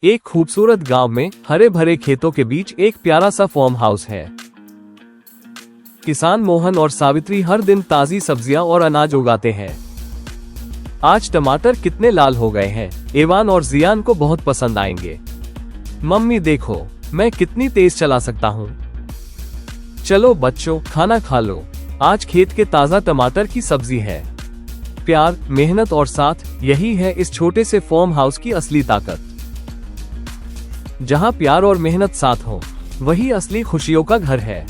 एक खूबसूरत गांव में हरे भरे खेतों के बीच एक प्यारा सा फार्म हाउस है। किसान मोहन और सावित्री हर दिन ताजी सब्जियां और अनाज उगाते हैं। आज टमाटर कितने लाल हो गए हैं, एवान और जियान को बहुत पसंद आएंगे। मम्मी देखो, मैं कितनी तेज चला सकता हूँ। चलो बच्चों, खाना खा लो। आज खेत के ताजा टमाटर की सब्जी है। प्यार, मेहनत और साथ, यही है इस छोटे से फार्म हाउस की असली ताकत। जहाँ प्यार और मेहनत साथ हो, वही असली खुशियों का घर है।